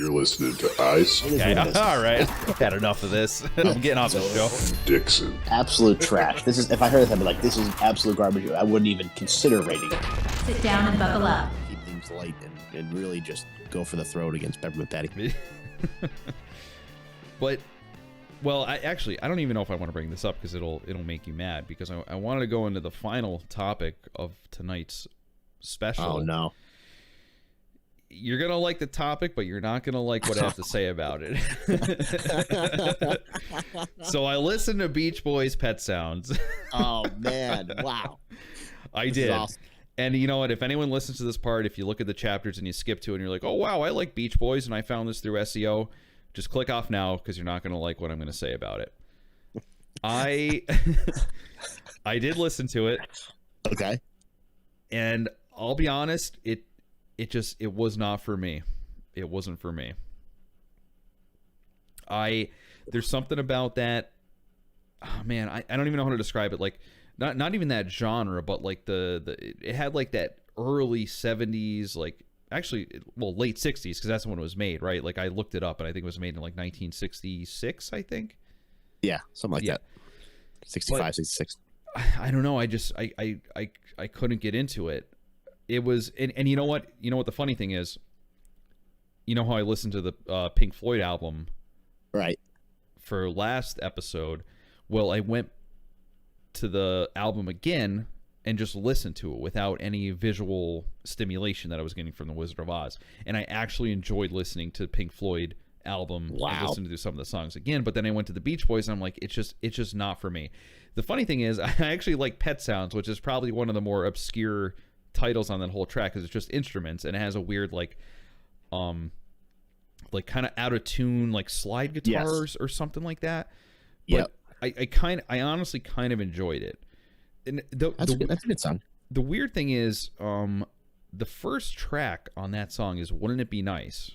You're listening to Ice Okay, all right. Had enough of this. I'm getting off the show. Dixon. Absolute trash. This is, if I heard this, I'd be like, this is absolute garbage. I wouldn't even consider rating it. Sit down and buckle up. Keep things light and really just go for the throat against Peppermint Patty. But, well, I don't even know if I want to bring this up because it'll make you mad, because I wanted to go into the final topic of tonight's special. Oh, no. You're going to like the topic, but you're not going to like what I have to say about it. So I listened to Beach Boys' Pet Sounds. Oh, man. Wow. I This did. is awesome. And you know what? If anyone listens to this part, if you look at the chapters and you skip to it and you're like, oh, wow, I like Beach Boys and I found this through SEO, just click off now because you're not going to like what I'm going to say about it. I did listen to it. Okay. And I'll be honest, it was not for me. It wasn't for me. There's something about that. Oh man, I don't even know how to describe it. Like not even that genre, but like it had like that early 70s, like actually, well, late 60s, because that's when it was made, right? Like I looked it up and I think it was made in like 1966, I think. Yeah, something like that. 65, But 66. I don't know. I couldn't get into it. It was, and you know what? You know what the funny thing is? You know how I listened to the Pink Floyd album Right. for last episode? Well, I went to the album again and just listened to it without any visual stimulation that I was getting from The Wizard of Oz. And I actually enjoyed listening to Pink Floyd album and Wow. listening to some of the songs again. But then I went to the Beach Boys and I'm like, it's just not for me. The funny thing is, I actually like Pet Sounds, which is probably one of the more obscure titles on that whole track, because it's just instruments and it has a weird like kind of out of tune like slide guitars or something like that. Yep. But I honestly kind of enjoyed it. And That's a good song. the weird thing is, the first track on that song is "Wouldn't It Be Nice,"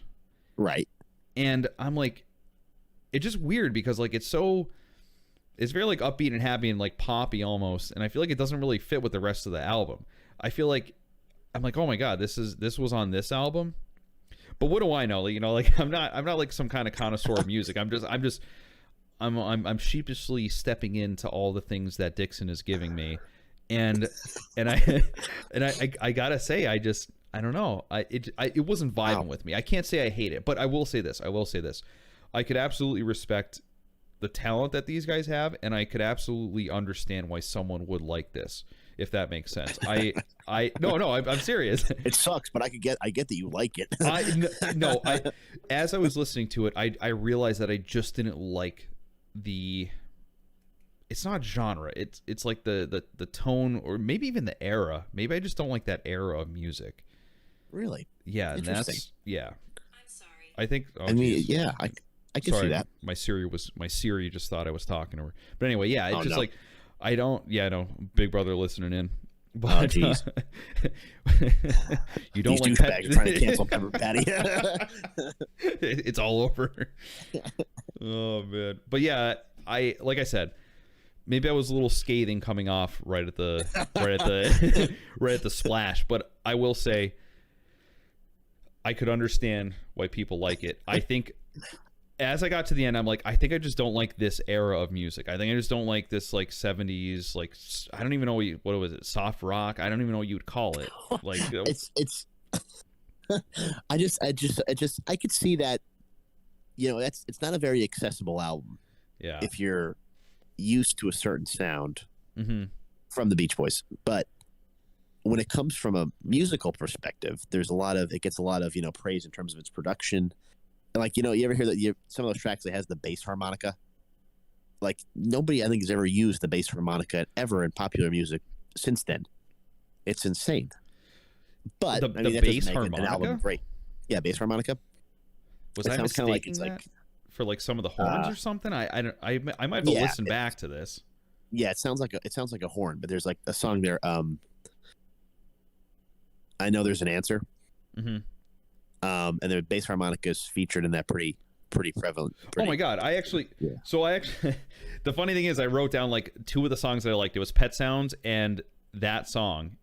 Right. and I'm like, it's just weird because like it's very like upbeat and happy and like poppy almost, and I feel like it doesn't really fit with the rest of the album. I feel like I'm like, oh my god, this was on this album. But what do I know? You know, like I'm not like some kind of connoisseur of music. I'm sheepishly stepping into all the things that Dixon is giving me, and I gotta say, I don't know. It wasn't vibing with me. I can't say I hate it, but I will say this. I could absolutely respect the talent that these guys have, and I could absolutely understand why someone would like this, if that makes sense. I'm serious. It sucks, but I get that you like it. As I was listening to it, I realized that I just didn't like it's not genre. It's like the tone, or maybe even the era. Maybe I just don't like that era of music. Really? Yeah, and Interesting. that's yeah. I'm sorry. I think. Oh, I mean, geez. yeah, I can see that. My Siri just thought I was talking to her. But anyway, yeah, it's Oh, just no. like I don't. Yeah, no, Big Brother listening in. But, Oh, jeez. You don't These like douchebags are trying to cancel Pepper Patty. It's all over. Oh man, but yeah, like I said, maybe I was a little scathing coming off right at the right at the splash, but I will say I could understand why people like it. I think as I got to the end, I'm like, I think I just don't like this era of music. I think I just don't like this like 70s, like I don't even know what was it, soft rock. I don't even know what you would call it. Like it's I could see that, you know, it's not a very accessible album yeah. if you're used to a certain sound Mm-hmm. from the Beach Boys. But when it comes from a musical perspective, it gets a lot of, you know, praise in terms of its production. And like, you know, you ever hear that some of those tracks that has the bass harmonica? Like nobody, I think, has ever used the bass harmonica ever in popular music since then. It's insane. But The I mean, that bass doesn't make an album harmonica? great. Yeah, bass harmonica. Was It I sounds kinda like mistaking it's that for like some of the horns or something? I might have to Yeah, listen back to this. Yeah, it sounds like a horn, but there's like a song there. I know there's an answer. Mm-hmm. And the bass harmonica is featured in that pretty prevalent. Oh my god! Yeah. The funny thing is, I wrote down like two of the songs that I liked. It was Pet Sounds and that song,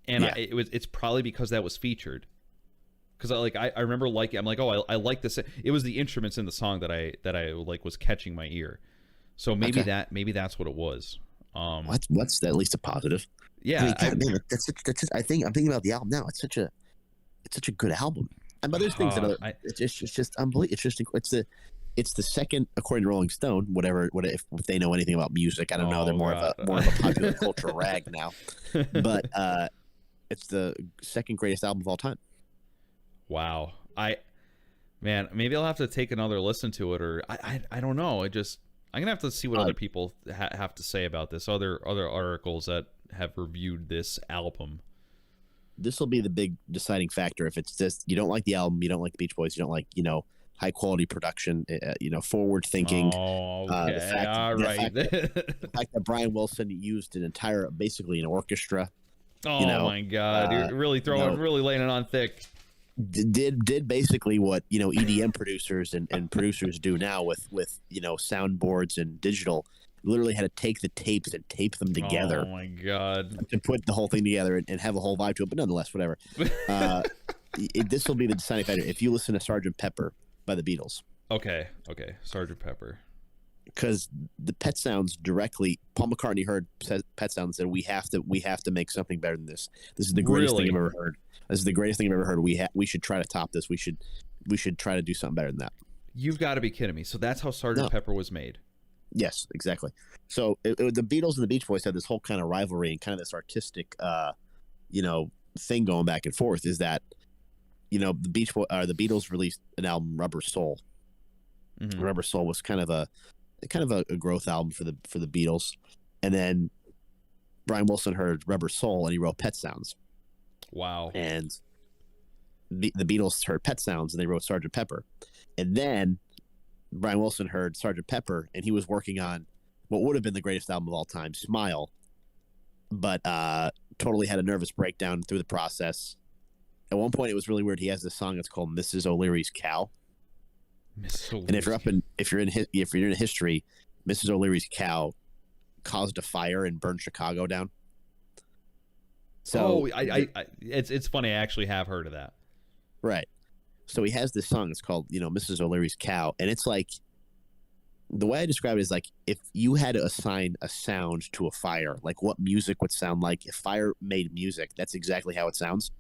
and Yeah. it's probably because that was featured. because I remember liking. I'm like, oh, I like this. It was the instruments in the song that I like was catching my ear. So maybe Okay. that's what it was. What's at least a positive. Yeah, I mean, God, man, I think I'm thinking about the album now. It's such a good album. And but there's things that are it's just unbelievable. It's the second, according to Rolling Stone, whatever if they know anything about music, I don't know. They're more of a popular cultural rag now. But it's the second greatest album of all time. Wow. Man, maybe I'll have to take another listen to it, or I don't know. I'm gonna have to see what other people have to say about this. Other articles that have reviewed this album. This will be the big deciding factor. If it's just you don't like the album, you don't like the Beach Boys, you don't like high quality production, forward thinking. Oh, okay. The fact that Brian Wilson used basically an orchestra. Oh my God! You're really really laying it on thick. Did basically what EDM producers and producers do now with soundboards and digital. Literally had to take the tapes and tape them together. Oh my God! To put the whole thing together and have a whole vibe to it, but nonetheless, whatever. This will be the deciding factor. If you listen to Sgt. Pepper by the Beatles, okay, Sgt. Pepper, because the Pet Sounds directly. Paul McCartney heard Pet Sounds and said we have to make something better than this. This is the greatest thing I've ever heard. This is the greatest thing I've ever heard. We should try to top this. We should try to do something better than that. You've got to be kidding me! So that's how Sgt. Pepper was made. Yes, exactly. So the Beatles and the Beach Boys had this whole kind of rivalry and kind of this artistic, thing going back and forth. Is that, the Beatles released an album, Rubber Soul. Mm-hmm. Rubber Soul was kind of a growth album for the Beatles, and then Brian Wilson heard Rubber Soul and he wrote Pet Sounds. Wow. And the Beatles heard Pet Sounds and they wrote Sgt. Pepper, and then Brian Wilson heard Sgt. Pepper, and he was working on what would have been the greatest album of all time, Smile, but totally had a nervous breakdown through the process. At one point, it was really weird. He has this song that's called "Mrs. O'Leary's Cow," and if you're in history, Mrs. O'Leary's cow caused a fire and burned Chicago down. So, it's funny. I actually have heard of that. Right. So he has this song. It's called, Mrs. O'Leary's Cow. And it's like, the way I describe it is like, if you had to assign a sound to a fire, like what music would sound like if fire made music, that's exactly how it sounds.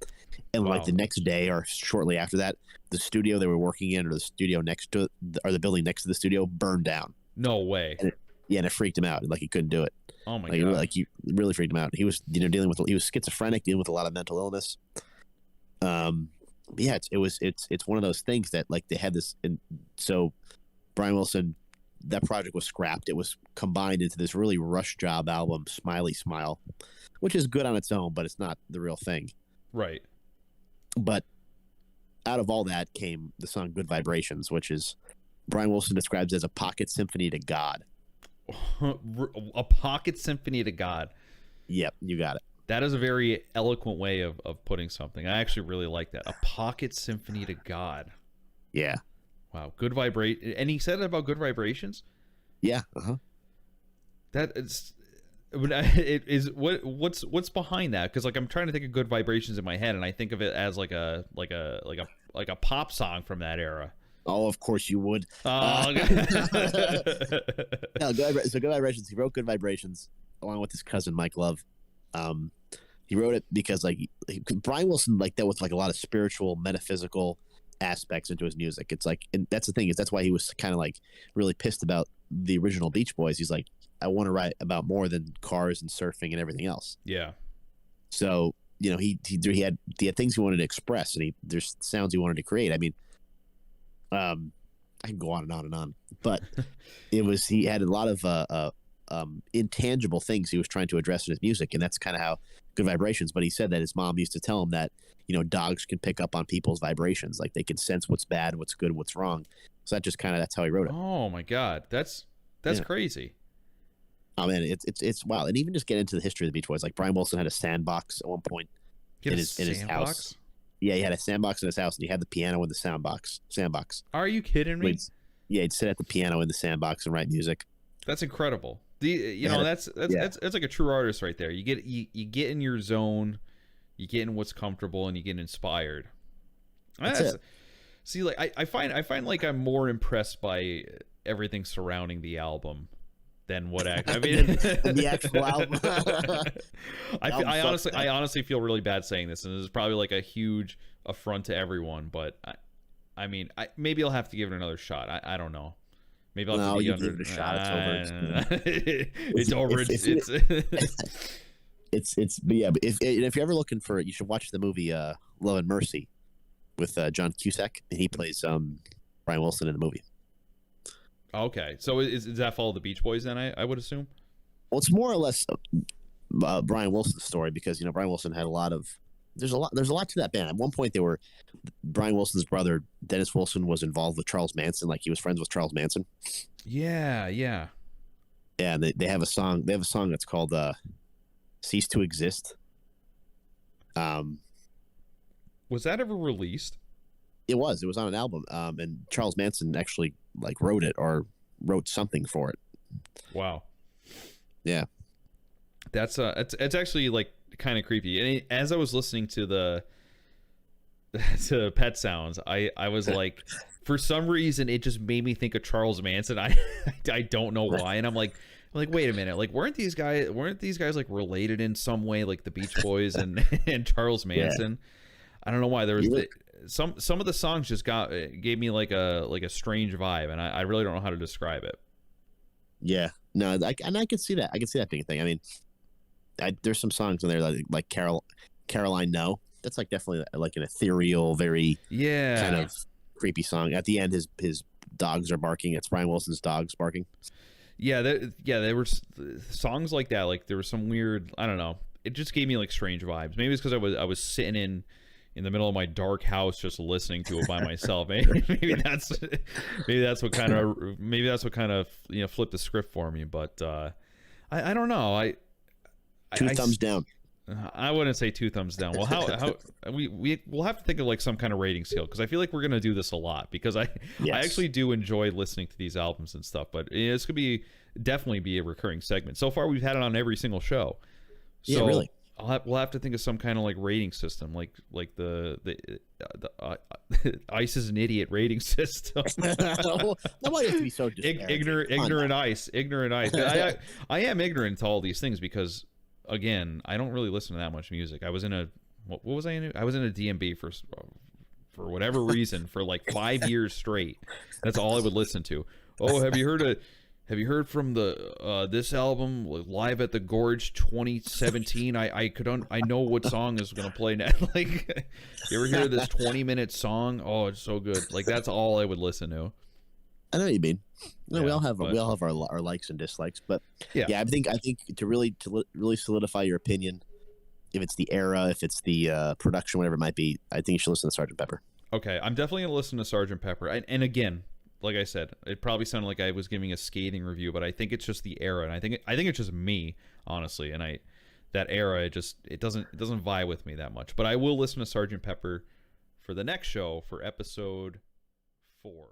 And like the next day or shortly after that, the studio they were working in or the studio next to it, or the building next to the studio burned down. No way. And it freaked him out. Like he couldn't do it. Oh my God. Like he really freaked him out. He was, he was schizophrenic, dealing with a lot of mental illness. Yeah, it's one of those things that like they had this, and so Brian Wilson, that project was scrapped. It was combined into this really rush job album, Smiley Smile, which is good on its own, but it's not the real thing. Right. But out of all that came the song "Good Vibrations," which is Brian Wilson describes as a pocket symphony to God. A pocket symphony to God. Yep, you got it. That is a very eloquent way of putting something. I actually really like that. A pocket symphony to God. Yeah. Wow. Good vibrate. And he said it about Good Vibrations? Yeah. Uh-huh. That is, it is what's behind that? Because like I'm trying to think of Good Vibrations in my head, and I think of it as like a pop song from that era. Oh, of course you would. Oh, no, Good Vibrations. He wrote Good Vibrations along with his cousin Mike Love. He wrote it because like Brian Wilson like dealt with like a lot of spiritual, metaphysical aspects into his music. It's like, and that's the thing is that's why he was kind of like really pissed about the original Beach Boys. He's like, I want to write about more than cars and surfing and everything else. Yeah. So he had things he wanted to express, and there's sounds he wanted to create. I mean, I can go on and on and on, but he had a lot of intangible things he was trying to address in his music, and that's kind of how Good Vibrations. But he said that his mom used to tell him that dogs can pick up on people's vibrations, like they can sense what's bad, what's good, what's wrong. So that's how he wrote it. Oh my God, that's crazy. Oh man, it's wild. And even just get into the history of the Beach Boys. Like Brian Wilson had a sandbox at one point in his house. Yeah, he had a sandbox in his house, and he had the piano in the sandbox. Are you kidding me? He'd sit at the piano in the sandbox and write music. That's incredible. That's like a true artist right there. You get in your zone, you get in what's comfortable, and you get inspired. That's That's- it. See, like I find like I'm more impressed by everything surrounding the album than what I mean The actual album. Album I sucks. honestly feel really bad saying this, and this is probably like a huge affront to everyone, but I mean, maybe I'll have to give it another shot. I don't know. Maybe I'll have No, to be you under. give it a shot. It's over. It's over. But yeah. But if you're ever looking for it, you should watch the movie Love and Mercy with John Cusack, and he plays Brian Wilson in the movie. Okay, so is that follow the Beach Boys then? I would assume. Well, it's more or less Brian Wilson's story because Brian Wilson had a lot of. There's a lot to that band. At one point, Brian Wilson's brother Dennis Wilson was involved with Charles Manson, like he was friends with Charles Manson. Yeah. Yeah, and they have a song. They have a song that's called "Cease to Exist." Was that ever released? It was on an album, and Charles Manson actually like wrote it or wrote something for it. Wow. Yeah. That's it's actually like kind of creepy. And as I was listening to to Pet Sounds, I was like, for some reason it just made me think of Charles Manson. I don't know why, and I'm like wait a minute, like weren't these guys like related in some way, like the Beach Boys and and Charles Manson? Yeah. I don't know why there was some of the songs just gave me like a strange vibe, and I really don't know how to describe it. Yeah, no, I can see that. I can see that being a thing. I mean, there's some songs in there like Caroline No. That's like definitely like an ethereal, very kind of creepy song. At the end, his dogs are barking. It's Brian Wilson's dogs barking. Yeah, there were songs like that. Like there was some weird, I don't know. It just gave me like strange vibes. Maybe it's because I was sitting in the middle of my dark house just listening to it by myself. Maybe that's what kind of flipped the script for me. But I don't know. Two thumbs down. I wouldn't say 2 thumbs down. Well, how we'll have to think of like some kind of rating scale, because I feel like we're gonna do this a lot, because I actually do enjoy listening to these albums and stuff. But this could definitely be a recurring segment. So far, we've had it on every single show. So yeah, really. We'll have to think of some kind of like rating system, like the Ice is an idiot rating system. Nobody has to be so ignorant Ice. I am ignorant to all these things because, again, I don't really listen to that much music. I was in a what was I in? I was in a DMB for whatever reason for like 5 years straight. That's all I would listen to. Oh, have you heard from the this album Live at the Gorge 2017? I know what song is gonna play now. Like, you ever hear this 20-minute song? Oh, it's so good. Like, that's all I would listen to. I know what you mean. No, Yeah, we all have our likes and dislikes, but yeah, I think to really solidify your opinion, if it's the era, if it's the production, whatever it might be, I think you should listen to Sgt. Pepper. Okay, I'm definitely gonna listen to Sgt. Pepper, and again, like I said, it probably sounded like I was giving a scathing review, but I think it's just the era, and I think it's just me, honestly, and that era, it doesn't vie with me that much. But I will listen to Sgt. Pepper for the next show, for episode 4.